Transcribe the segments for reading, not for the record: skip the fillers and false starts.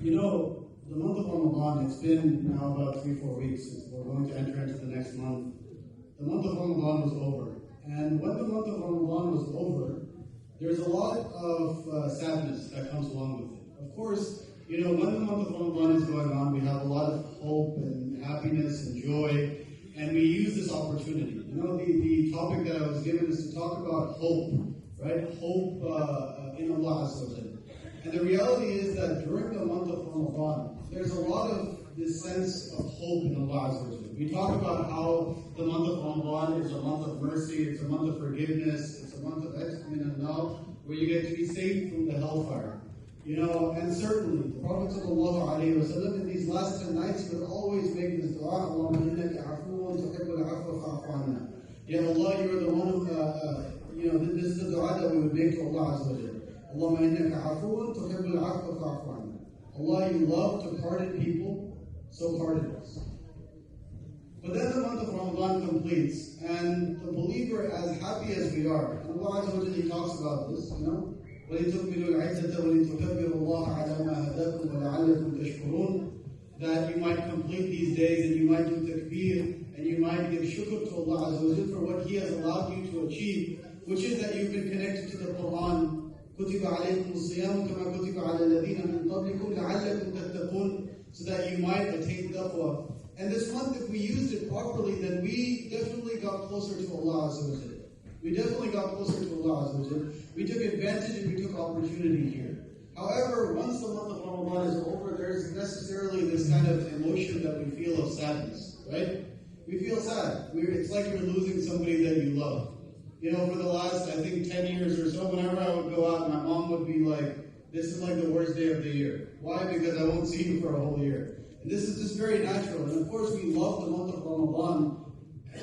You know, the month of Ramadan, it's been now about 3-4 weeks since we're going to enter into the next month. The month of Ramadan was over. And when the month of Ramadan was over, there's a lot of sadness that comes along with it. Of course, you know, when the month of Ramadan is going on, we have a lot of hope and happiness and joy, and we use this opportunity. You know, the topic that I was given is to talk about hope, right? Hope in Allah Azza wa Jalla. And the reality is that during the month of Ramadan, there's a lot of this sense of hope in Allah Azza wa Jalla. We talk about how the month of Ramadan is a month of mercy, it's a month of forgiveness, it's a month of Allah, where you get to be saved from the hellfire. You know, and certainly, the Prophet ﷺ in these last 10 nights would always make this dua, Allahumma innaka afuwun tuhibbul afwa fa'fu anna. Ya Allah, you are the one who, you know, this is the dua that we would make to Allah Azza wa Jalla. Allahumma innaka afuwun tuhibbul afwa fa'fu anna. Allah, you love to pardon people, so pardon us. But then the month of Ramadan completes, and the believer, as happy as we are, and Allah Azza wa Jalla, He talks about this, you know, وَلِتُكْمِلُوا الْعِدَّةَ وَلِتُكَبِّرُوا اللَّهَ عَلَى مَا هَدَاكُمْ وَلَعَلَّكُمْ تَشْكُرُونَ. That you might complete these days, and you might do takbir, and you might give shukr to Allah Azza wa Jalla for what He has allowed you to achieve, which is that you've been connected to the Quran. كُتِبَ عَلَيْكُمُ الصِّيَامُ كَمَا كُتِبَ عَلَى الَّذِينَ مِن قَبْلِكُمْ لَعَلَّكُمْ تَتَّقُونَ, so that you might attain taqwa. And this month, if we used it properly, then we definitely got closer to Allah Azza wa Jalla. We definitely got closer to Allah Azza wa Jalla. We took advantage and we took opportunity here. However, once the month of Ramadan is over, there's necessarily this kind of emotion that we feel of sadness, right? We feel sad. It's like you're losing somebody that you love. You know, for the last, I think, 10 years or so, whenever I would go out, my mom would be like, this is like the worst day of the year. Why? Because I won't see you for a whole year. And this is just very natural. And of course, we love the month of Ramadan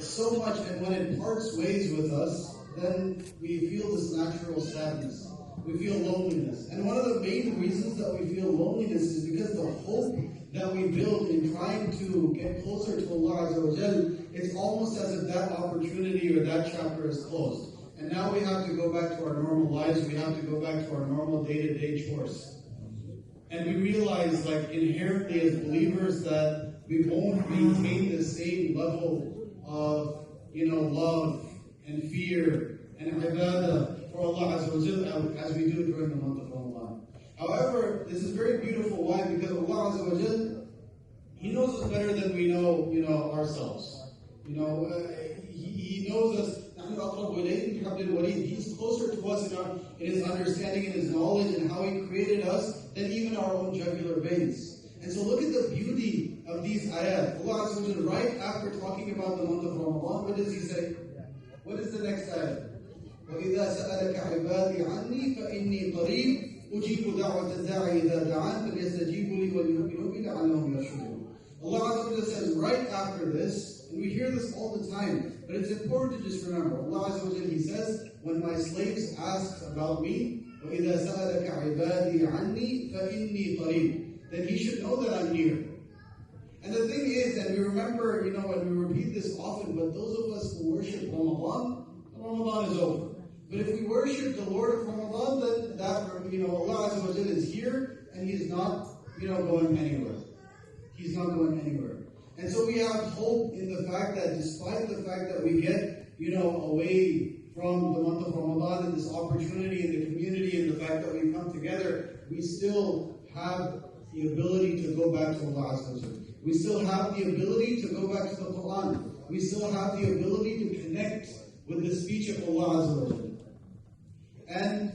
so much, and when it parts ways with us, then we feel this natural sadness. We feel loneliness. And one of the main reasons that we feel loneliness is because the hope that we build in trying to get closer to Allah Azza wa Jalla, it's almost as if that opportunity or that chapter is closed. And now we have to go back to our normal lives. We have to go back to our normal day-to-day chores. And we realize, like, inherently as believers, that we won't maintain the same level of, you know, love and fear and ibadah for Allah Azza wa Jalla as we do during the month of Ramadan. However, this is very beautiful. Why? Because Allah Azza wa Jalla, He knows us better than we know, ourselves. He knows us. He's closer to us in His understanding and His knowledge and how He created us than even our own jugular veins. And so look at the beauty of these ayat. Allah Azza wa Jalla, right after talking about the month of Ramadan, what does He say? What is the next ayat? وَإِذَا سَأَلَكَ عِبَادِي عَنِّي فَإِنِّي قَرِيبٌ أُجِيبُ دَعْوَةَ الدَّاعِ إِذَا دَعَانِ فَلْيَسْتَجِيبُوا لِي وَلْيُؤْمِنُوا بِي لَعَلَّهُمْ يَرْشُدُونَ. Allah Azza wa Jalla says right after this, and we hear this all the time, but it's important to just remember, Allah Azza wa Jalla, He says, when my slaves ask about me, وَإِذَا سَأَلَكَ عِبَادِي عَنِّي فَإِنِّي قَرِيبٌ, then he should know that I'm near. And the thing is, and we remember, and we repeat this often, but those of us who worship Ramadan is over. But if we worship the Lord of Ramadan, then that, Allah Azza wa Jalla is here, and He's not, going anywhere. He's not going anywhere. And so we have hope in the fact that despite the fact that we get, away from the month of Ramadan and this opportunity in the community and the fact that we come together, we still have the ability to go back to Allah Azza wa Jalla. We still have the ability to go back to the Quran. We still have the ability to connect with the speech of Allah Azza wa Jalla. And,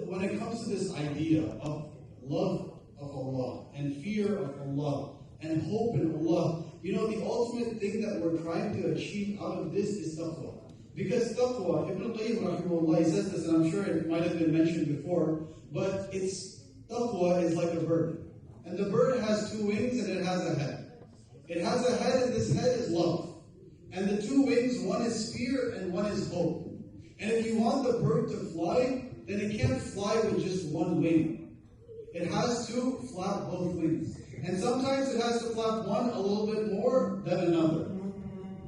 when it comes to this idea of love of Allah and fear of Allah and hope in Allah, the ultimate thing that we're trying to achieve out of this is taqwa. Because taqwa, Ibn Qayyim rahimahullah, he says this, and I'm sure it might have been mentioned before, but taqwa is like a bird. And the bird has two wings and it has a head. It has a head, and this head is love. And the two wings, one is fear and one is hope. And if you want the bird to fly, then it can't fly with just one wing. It has to flap both wings. And sometimes it has to flap one a little bit more than another.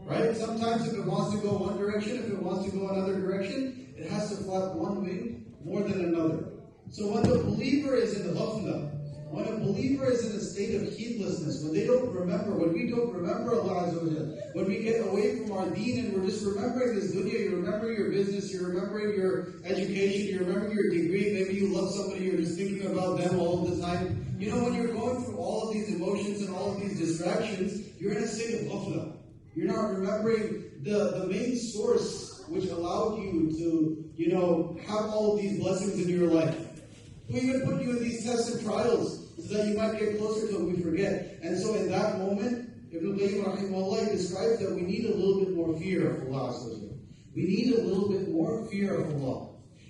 Right? Sometimes if it wants to go one direction, if it wants to go another direction, it has to flap one wing more than another. So when the believer is in the ghafla, when a believer is in a state of heedlessness, when they don't remember, when we don't remember Allah Azza wa Jal, when we get away from our deen and we're just remembering this dunya, you remember your business, you're remembering your education, you're remembering your degree, maybe you love somebody, you're just thinking about them all the time. You know, when you're going through all of these emotions and all of these distractions, you're in a state of ghafla. You're not remembering the main source which allowed you to, have all of these blessings in your life. Who even put you in these tests and trials so that you might get closer to it, we forget. And so in that moment, Ibn Qayyim rahimahullah describes that we need a little bit more fear of Allah. We need a little bit more fear of Allah.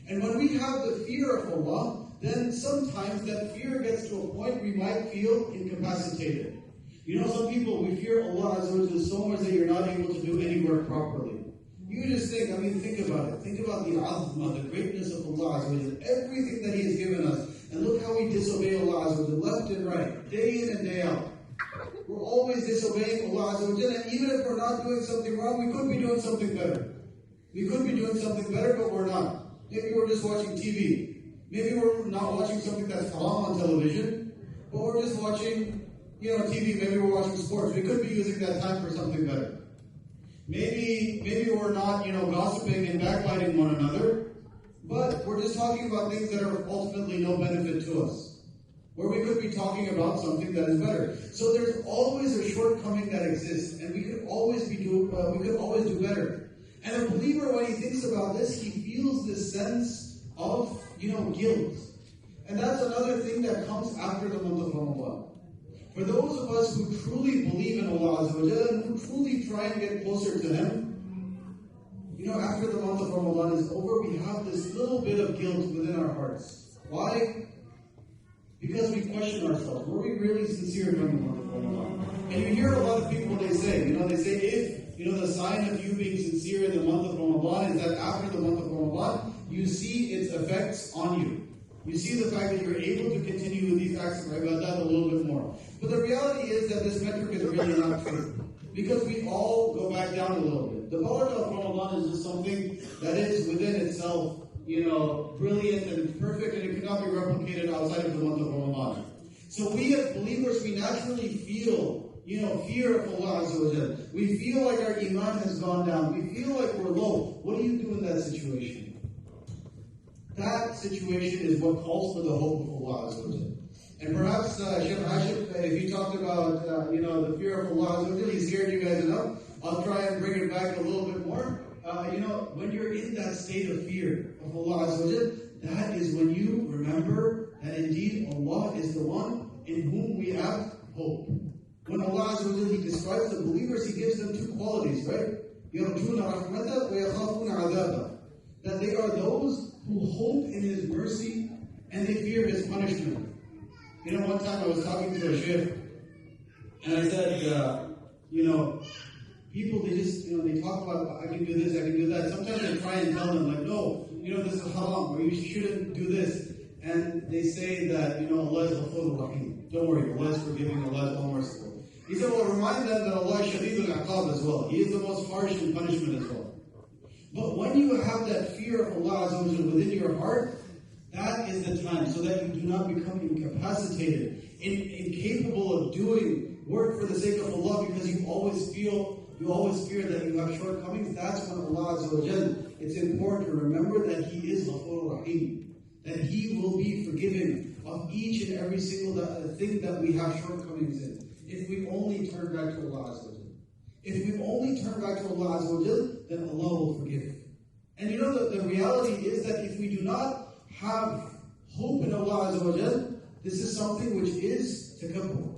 And when we have the fear of Allah, then sometimes that fear gets to a point we might feel incapacitated. You know, some people, we fear Allah so much that you're not able to do any work properly. You just think about it. Think about the azma, the greatness of Allah, everything that He has given us. And look how we disobey Allah, left and right, day in and day out. We're always disobeying Allah, and even if we're not doing something wrong, we could be doing something better. We could be doing something better, but we're not. Maybe we're just watching TV. Maybe we're not watching something that's haram on television, but we're just watching, TV. Maybe we're watching sports. We could be using that time for something better. Maybe we're not, gossiping and backbiting one another, but we're just talking about things that are ultimately no benefit to us, where we could be talking about something that is better. So there's always a shortcoming that exists, and we could always do better. And a believer, when he thinks about this, he feels this sense of, guilt. And that's another thing that comes after the month of Ramadan. For those of us who truly believe in Allah Azza wa Jalla and who truly try and get closer to Him, after the month of Ramadan is over, we have this little bit of guilt within our hearts. Why? Because we question ourselves. Were we really sincere during the month of Ramadan? And you hear a lot of people, they say if, the sign of you being sincere in the month of Ramadan is that after the month of Ramadan, you see its effects on you. You see the fact that you're able to continue with these acts of ibadah a little bit more. But the reality is that this metric is really not true. Because we all go back down a little bit. The barakah of Ramadan is just something that is within itself, brilliant and perfect, and it cannot be replicated outside of the month of Ramadan. So we as believers, we naturally feel, fear of Allah Azza wa Jal. We feel like our iman has gone down. We feel like we're low. What do you do in that situation? That situation is what calls for the hope of Allah Azza wa Jal. And perhaps Sheikh Hashim, if he talked about, the fear of Allah Azza wa Jal, he scared you guys enough. I'll try and bring it back a little bit more. When you're in that state of fear of Allah Azza wa Jal, that is when you remember that indeed Allah is the one in whom we have hope. When Allah Azza wa Jal, He describes the believers, He gives them two qualities, right? يَرْجُونَ رَحْمَتَهُ وَيَخَافُونَ عَذَابَهُ. That they are those who hope in His mercy and they fear His punishment. One time I was talking to a sheikh, and I said, people, they just, they talk about, I can do this, I can do that. Sometimes I try and tell them, like, no, this is haram, or you shouldn't do this. And they say that, Allah is Ghafur Rahim. Don't worry, Allah is forgiving, Allah is all merciful. He said, well, remind them that Allah is Shadidul Aqab as well. He is the most harsh in punishment as well. But when you have that fear of Allah Azza wa Jalla within your heart, that is the time, so that you do not become incapacitated, incapable of doing work for the sake of Allah, because you always fear that you have shortcomings. That's when Allah Azza wa Jalla, it's important to remember that He is Ghafur Rahim, that He will be forgiving of each and every single thing that we have shortcomings in, if we only turn back to Allah Azza wa Jalla. If we only turn back to Allah Azza wa Jalla, then Allah will forgive. And the reality is that if we do not have hope in Allah Azza wa Jalla, this is something which is takabbur.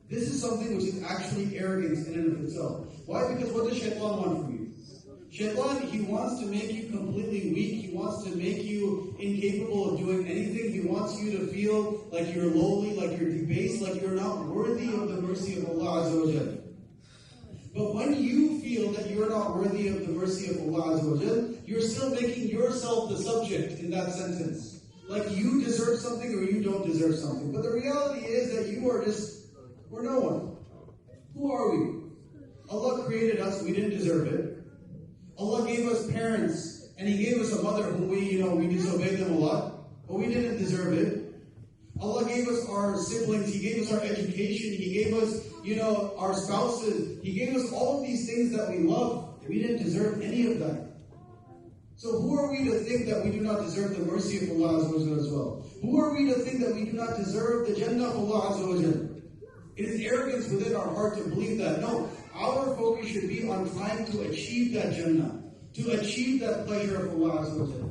This is something which is actually arrogance in and of itself. Why? Because what does shaitan want from you? Shaitan, he wants to make you completely weak. He wants to make you incapable of doing anything. He wants you to feel like you're lowly, like you're debased, like you're not worthy of the mercy of Allah Azza wa Jalla. But when you feel that you're not worthy of the mercy of Allah Azza wa Jalla, you're still making yourself the subject in that sentence. Like you deserve something or you don't deserve something. But the reality is that we're no one. Who are we? Allah created us, we didn't deserve it. Allah gave us parents, and He gave us a mother whom we disobeyed them a lot. But but we didn't deserve it. Allah gave us our siblings, He gave us our education, He gave us, our spouses, He gave us all of these things that we love. We didn't deserve any of that. So who are we to think that we do not deserve the mercy of Allah Azza wa Jalla as well? Who are we to think that we do not deserve the Jannah of Allah Azza wa Jalla? It is arrogance within our heart to believe that. No, our focus should be on trying to achieve that Jannah, to achieve that pleasure of Allah Azza wa Jalla.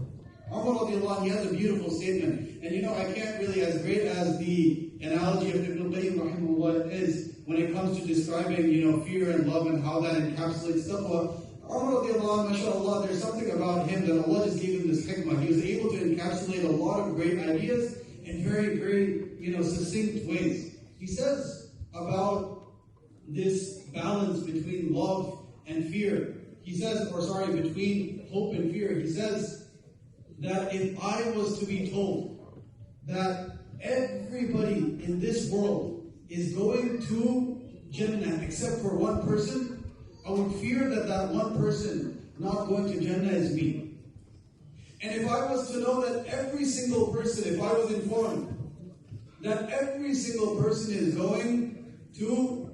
Umar radiallahu anhu, he has a beautiful statement. And I can't really, as great as the analogy of Ibn Qayyim rahimahullah is, when it comes to describing, fear and love and how that encapsulates taqwa, Umar radiallahu anhu, mashallah, there's something about him that Allah just gave him this hikmah. He was able to encapsulate a lot of great ideas in very, very, succinct ways. He says about this balance between love and fear. He says, between hope and fear. He says that if I was to be told that everybody in this world is going to Jannah except for one person, I would fear that one person not going to Jannah is me. And if I was to know that every single person, if I was informed that every single person is going to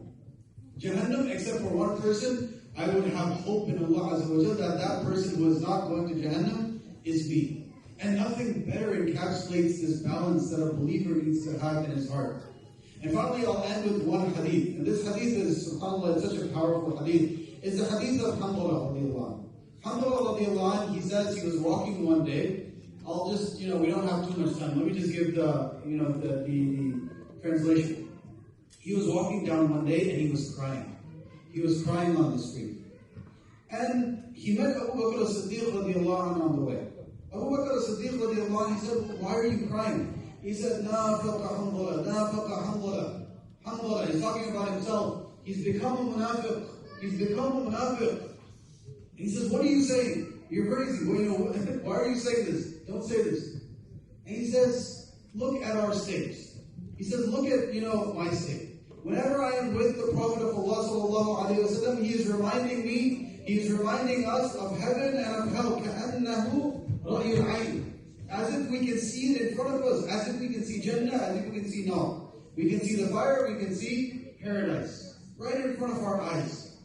Jahannam except for one person, I would have hope in Allah Azza wa Jalla that person who is not going to Jahannam is me. And nothing better encapsulates this balance that a believer needs to have in his heart. And finally, I'll end with one hadith. And this hadith is, subhanAllah, it's such a powerful hadith. It's the hadith of Hanzala radiallahu anhu. Hanzala radiallahu anhu, he says he was walking one day. I'll just, we don't have too much time. Let me just give the translation. He was walking down one day and he was crying. He was crying on the street. And he met Abu Bakr as-Siddiq radiallahu anhu on the way. Abu Bakr as-Siddiq radiallahu anhu, he said, why are you crying? He said, Nafaqa Hanzala, Nafaqa Hanzala. Hanzala, he's talking about himself. He's become a munafiq. He's become a munafiq. And he says, what are you saying? You're crazy. Well, why are you saying this? Don't say this. And he says, look at our states. He says, look at, my state. Whenever I am with the Prophet of Allah sallallahu alayhi wa sallam, he is reminding me, he is reminding us of heaven and of hell. كَأَنَّهُ رَأْيُ الْعَيْنِ. As if we can see it in front of us, as if we can see Jannah, as if we can see Nar. We can see the fire, we can see paradise. Right in front of our eyes.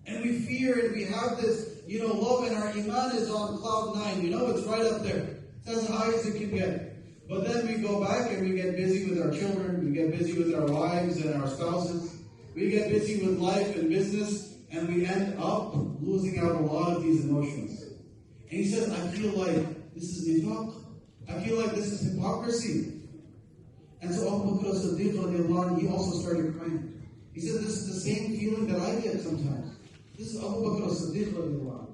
And we fear and we have this, love, and our iman is on cloud 9. We know it's right up there. It's as high as it can get. But then we go back and we get busy with our children, we get busy with our wives and our spouses, we get busy with life and business, and we end up losing out a lot of these emotions. And he says, I feel like this is nifaq. I feel like this is hypocrisy. And so Abu Bakr as-Siddiq radiallahu anhu, he also started crying. He said, this is the same feeling that I get sometimes. This is Abu Bakr as-Siddiq radiallahu anhu.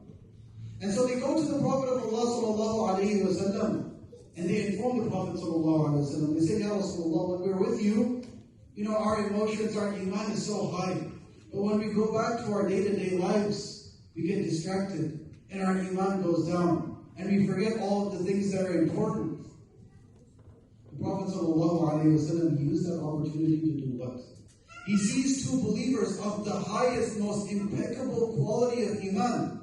And so they go to the Prophet of Allah sallallahu alayhi wa sallam, and they inform the Prophet sallallahu alayhi wa sallam. They say, Ya Rasulullah, when we're with you, our emotions, our iman is so high. But when we go back to our day-to-day lives, we get distracted, and our iman goes down, and we forget all of the things that are important. The Prophet sallallahu alayhi wa sallam, he used that opportunity to do what? He sees two believers of the highest, most impeccable quality of iman.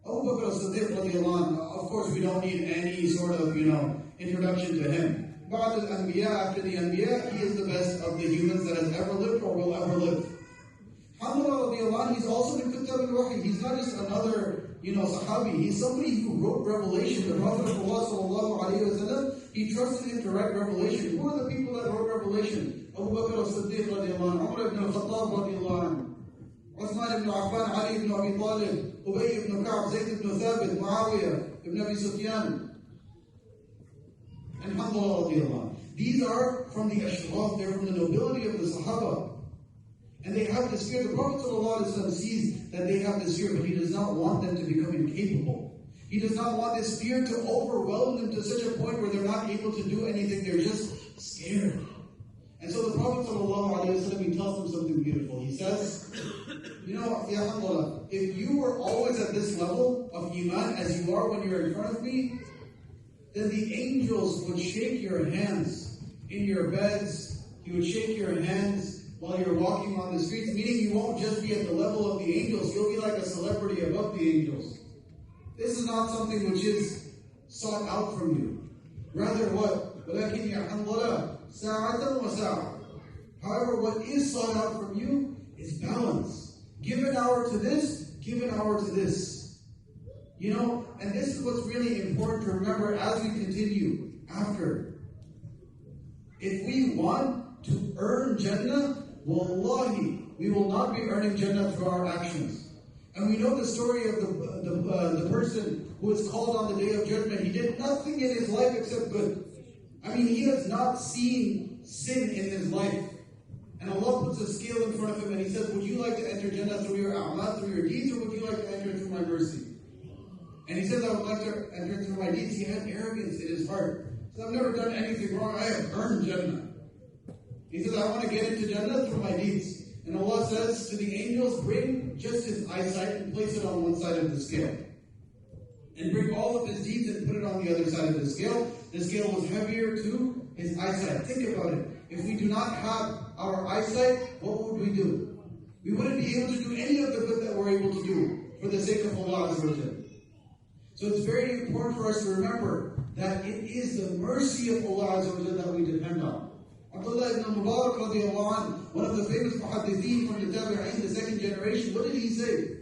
Abu Bakr as-Siddiq radiallahu anhu, of course we don't need any sort of, introduction to him. Ba'd al-Anbiya, after the Anbiya, he is the best of the humans that has ever lived or will ever live. Hanzala radiallahu anhu, he's also in Kitab al-Wahi. He's not just another, Sahabi. He's somebody who wrote revelation. The Prophet of Allah sallallahu alayhi wa sallam, he trusted him to write revelation. Who are the people that wrote revelation? Abu Bakr as-Siddiq radiallahu anhu, Umar ibn al-Khattab radiallahu anhu, Uthman ibn Affan, Ali ibn Abi Talib, Ubay ibn Ka'b, Zayd ibn Thabit, Muawiyah ibn Abi Sufyan, and Hanzala radiallahu anhu. These are from the Ashraf, they're from the nobility of the Sahaba. And they have this fear. The Prophet ﷺ sees that they have this fear, but he does not want them to become incapable. He does not want this fear to overwhelm them to such a point where they're not able to do anything. They're just scared. And so the Prophet ﷺ, he tells them something beautiful. He says, Ya Hanzala, if you were always at this level of iman as you are when you're in front of me, then the angels would shake your hands in your beds. He would shake your hands while you're walking on the streets, meaning you won't just be at the level of the angels, you'll be like a celebrity above the angels. This is not something which is sought out from you. Rather what? وَلَكِنْ يَحَنْظَلَ سَاعَةً وَسَاعَةً. However, what is sought out from you is balance. Give an hour to this, give an hour to this. And this is what's really important to remember as we continue after. If we want to earn Jannah, wallahi, we will not be earning Jannah through our actions. And we know the story of the person who is called on the day of judgment. He did nothing in his life except good. He has not seen sin in his life. And Allah puts a scale in front of him and He says, would you like to enter Jannah through your Ahmad, through your deeds, or would you like to enter through my mercy? And he says, I would like to enter through my deeds. He had arrogance in his heart. He says, I've never done anything wrong. I have earned Jannah. He says, I want to get into Jannah through my deeds. And Allah says to the angels, bring just his eyesight and place it on one side of the scale. And bring all of his deeds and put it on the other side of the scale. The scale was heavier to his eyesight. Think about it. If we do not have our eyesight, what would we do? We wouldn't be able to do any of the good that we're able to do for the sake of Allah Azza wa Jalla. So it's very important for us to remember that it is the mercy of Allah Azza wa Jalla that we depend on. Abdullah ibn Mubarak radiallahu anh, one of the famous muhaddithin from the Tabi'in, the second generation, what did he say?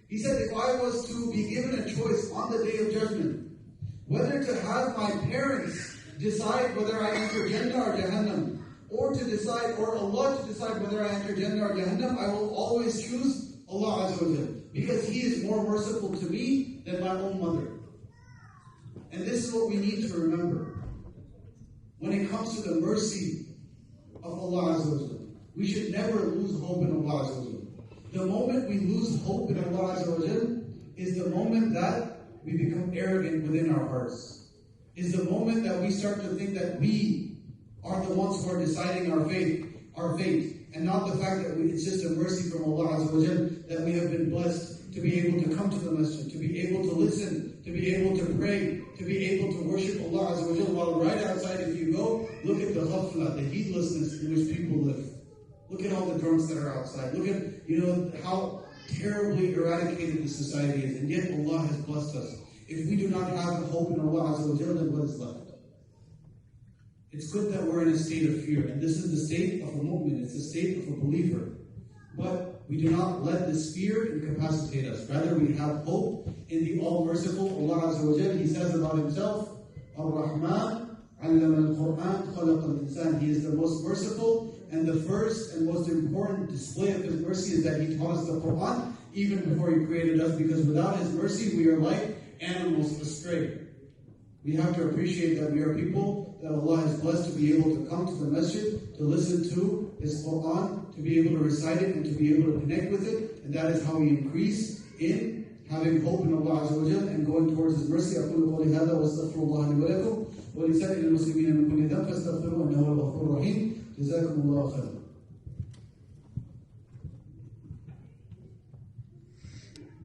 He said, if I was to be given a choice on the day of judgment, whether to have my parents decide whether I enter Jannah or Jahannam, or Allah to decide whether I enter Jannah or Jahannam, I will always choose Allah Azza wa Jalla, because He is more merciful to me than my own mother. And this is what we need to remember. When it comes to the mercy of Allah Azza wa Jalla, we should never lose hope in Allah Azza wa Jalla. The moment we lose hope in Allah Azza wa Jalla is the moment that we become arrogant within our hearts. Is the moment that we start to think that we are the ones who are deciding our fate, and not the fact that it's just a mercy from Allah Azza wa Jalla that we have been blessed to be able to come to the masjid, to be able to listen, to be able to pray, to be able to worship Allah Azza wa Jalla. While right outside, if you go, look at the ghafla, the heedlessness in which people live. Look at all the drunks that are outside. Look at how terribly eradicated the society is, and yet Allah has blessed us. If we do not have hope in Allah Azza wa Jalla, then what is left? It's good that we're in a state of fear, and this is the state of a mu'min, it's the state of a believer. But we do not let this fear incapacitate us. Rather, we have hope in the all-merciful Allah Azza wa Jalla. He says about Himself, Ar-Rahman, 'allama al-Qur'an, khalaqa al-insan. He is the most merciful, and the first and most important display of His mercy is that He taught us the Qur'an even before He created us, because without His mercy, we are like animals astray. We have to appreciate that we are people that Allah has blessed to be able to come to the masjid, to listen to His Qur'an, to be able to recite it, and to be able to connect with it. And that is how we increase in having hope in Allah Azza wa Jalla and going towards His mercy. أقول قولي هذا وأستغفر الله لي ولكم ولسائر المسلمين من كل ذنب فاستغفروه إنه هو الغفور الرحيم. جزاكم الله خيرا.